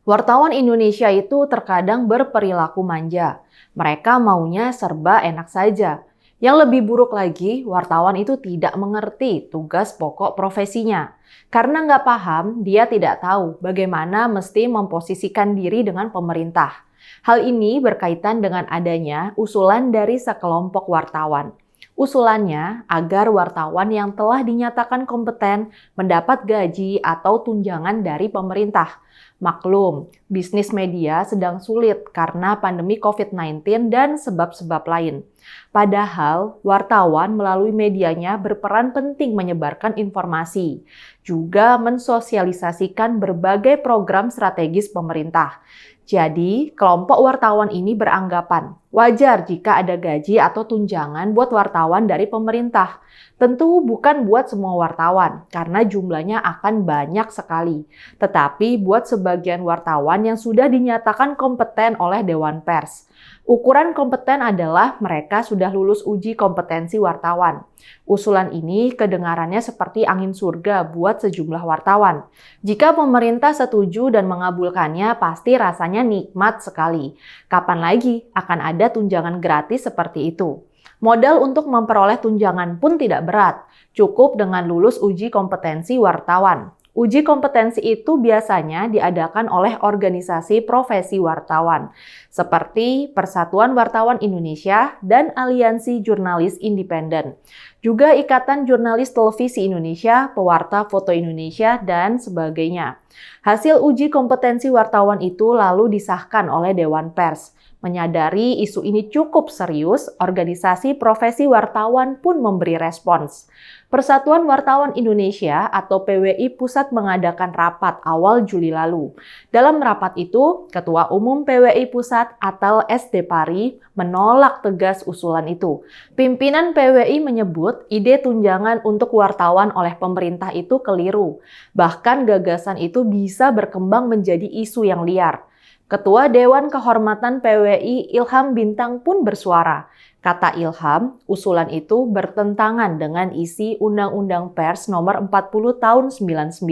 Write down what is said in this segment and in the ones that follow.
Wartawan Indonesia itu terkadang berperilaku manja. Mereka maunya serba enak saja. Yang lebih buruk lagi, wartawan itu tidak mengerti tugas pokok profesinya. Karena nggak paham, dia tidak tahu bagaimana mesti memposisikan diri dengan pemerintah. Hal ini berkaitan dengan adanya usulan dari sekelompok wartawan. Usulannya agar wartawan yang telah dinyatakan kompeten mendapat gaji atau tunjangan dari pemerintah. Maklum, bisnis media sedang sulit karena pandemi COVID-19 dan sebab-sebab lain. Padahal, wartawan melalui medianya berperan penting menyebarkan informasi, juga mensosialisasikan berbagai program strategis pemerintah. Jadi, kelompok wartawan ini beranggapan wajar jika ada gaji atau tunjangan buat wartawan dari pemerintah. Tentu bukan buat semua wartawan, karena jumlahnya akan banyak sekali. Tetapi buat sebagian wartawan yang sudah dinyatakan kompeten oleh Dewan Pers. Ukuran kompeten adalah mereka sudah lulus uji kompetensi wartawan. Usulan ini kedengarannya seperti angin surga buat sejumlah wartawan. Jika pemerintah setuju dan mengabulkannya, pasti rasanya nikmat sekali. Kapan lagi akan ada tunjangan gratis seperti itu? Modal untuk memperoleh tunjangan pun tidak berat, cukup dengan lulus uji kompetensi wartawan. Uji kompetensi itu biasanya diadakan oleh organisasi profesi wartawan, seperti Persatuan Wartawan Indonesia dan Aliansi Jurnalis Independen. Juga Ikatan Jurnalis Televisi Indonesia, Pewarta Foto Indonesia, dan sebagainya. Hasil uji kompetensi wartawan itu lalu disahkan oleh Dewan Pers. Menyadari isu ini cukup serius, organisasi profesi wartawan pun memberi respons. Persatuan Wartawan Indonesia atau PWI Pusat mengadakan rapat awal Juli lalu. Dalam rapat itu, Ketua Umum PWI Pusat atau SD Pari menolak tegas usulan itu. Pimpinan PWI menyebut ide tunjangan untuk wartawan oleh pemerintah itu keliru. Bahkan gagasan itu bisa berkembang menjadi isu yang liar. Ketua Dewan Kehormatan PWI Ilham Bintang pun bersuara. Kata Ilham, usulan itu bertentangan dengan isi Undang-Undang Pers Nomor 40 Tahun 99.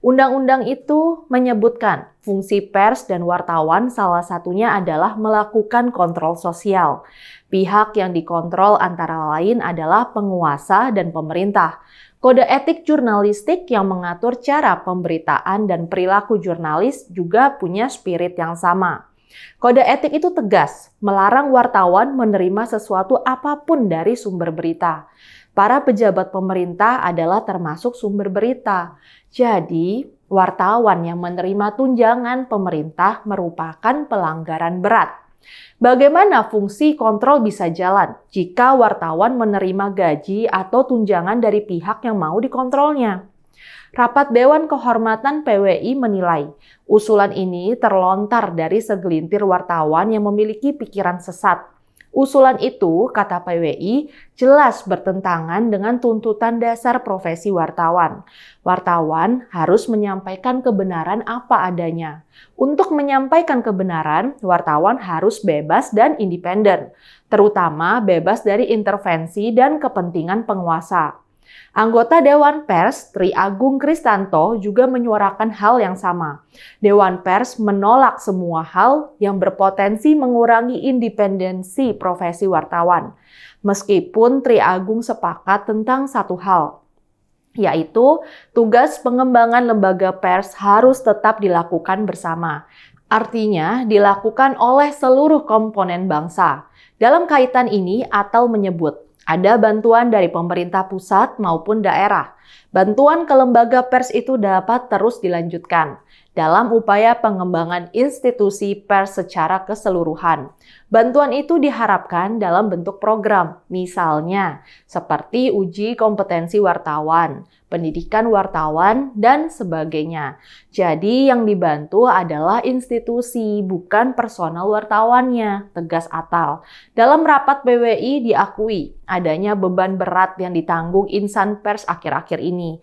Undang-undang itu menyebutkan fungsi pers dan wartawan salah satunya adalah melakukan kontrol sosial. Pihak yang dikontrol antara lain adalah penguasa dan pemerintah. Kode etik jurnalistik yang mengatur cara pemberitaan dan perilaku jurnalis juga punya spirit yang sama. Kode etik itu tegas, melarang wartawan menerima sesuatu apapun dari sumber berita. Para pejabat pemerintah adalah termasuk sumber berita. Jadi, wartawan yang menerima tunjangan pemerintah merupakan pelanggaran berat. Bagaimana fungsi kontrol bisa jalan jika wartawan menerima gaji atau tunjangan dari pihak yang mau dikontrolnya? Rapat Dewan Kehormatan PWI menilai, usulan ini terlontar dari segelintir wartawan yang memiliki pikiran sesat. Usulan itu, kata PWI, jelas bertentangan dengan tuntutan dasar profesi wartawan. Wartawan harus menyampaikan kebenaran apa adanya. Untuk menyampaikan kebenaran, wartawan harus bebas dan independen, terutama bebas dari intervensi dan kepentingan penguasa. Anggota Dewan Pers, Tri Agung Kristanto, juga menyuarakan hal yang sama. Dewan Pers menolak semua hal yang berpotensi mengurangi independensi profesi wartawan. Meskipun Tri Agung sepakat tentang satu hal, yaitu tugas pengembangan lembaga pers harus tetap dilakukan bersama. Artinya, dilakukan oleh seluruh komponen bangsa. Dalam kaitan ini, Atal menyebut, ada bantuan dari pemerintah pusat maupun daerah. Bantuan ke lembaga pers itu dapat terus dilanjutkan dalam upaya pengembangan institusi pers secara keseluruhan. Bantuan itu diharapkan dalam bentuk program, misalnya seperti uji kompetensi wartawan, pendidikan wartawan, dan sebagainya. Jadi yang dibantu adalah institusi, bukan personal wartawannya, tegas Atal. Dalam rapat PWI diakui adanya beban berat yang ditanggung insan pers akhir-akhir ini.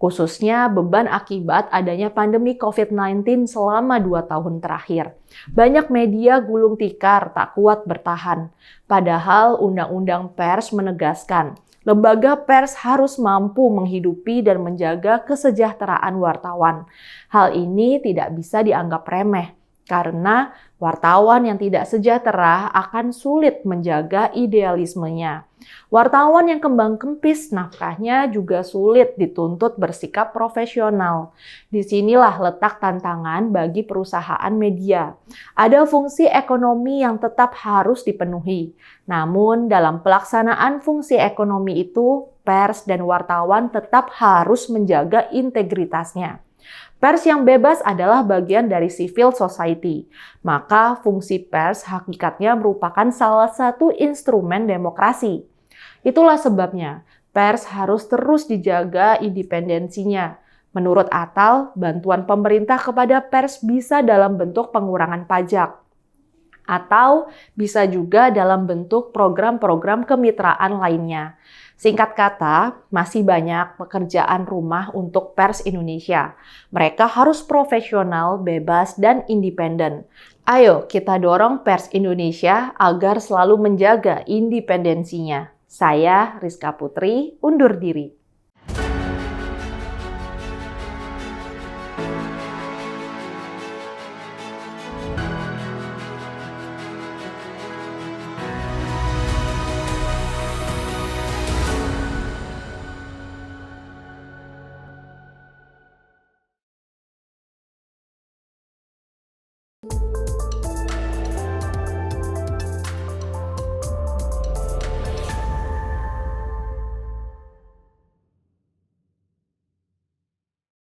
Khususnya beban akibat adanya pandemi COVID-19 selama 2 tahun terakhir. Banyak media gulung tikar tak kuat bertahan. Padahal Undang-Undang Pers menegaskan, Lembaga pers harus mampu menghidupi dan menjaga kesejahteraan wartawan. Hal ini tidak bisa dianggap remeh, karena wartawan yang tidak sejahtera akan sulit menjaga idealismenya. Wartawan yang kembang kempis nafkahnya juga sulit dituntut bersikap profesional. Disinilah letak tantangan bagi perusahaan media. Ada fungsi ekonomi yang tetap harus dipenuhi. Namun dalam pelaksanaan fungsi ekonomi itu, pers dan wartawan tetap harus menjaga integritasnya. Pers yang bebas adalah bagian dari civil society. Maka fungsi pers hakikatnya merupakan salah satu instrumen demokrasi. Itulah sebabnya pers harus terus dijaga independensinya. Menurut Atal, bantuan pemerintah kepada pers bisa dalam bentuk pengurangan pajak, atau bisa juga dalam bentuk program-program kemitraan lainnya. Singkat kata, masih banyak pekerjaan rumah untuk pers Indonesia. Mereka harus profesional, bebas, dan independen. Ayo kita dorong pers Indonesia agar selalu menjaga independensinya. Saya, Rizka Putri, undur diri.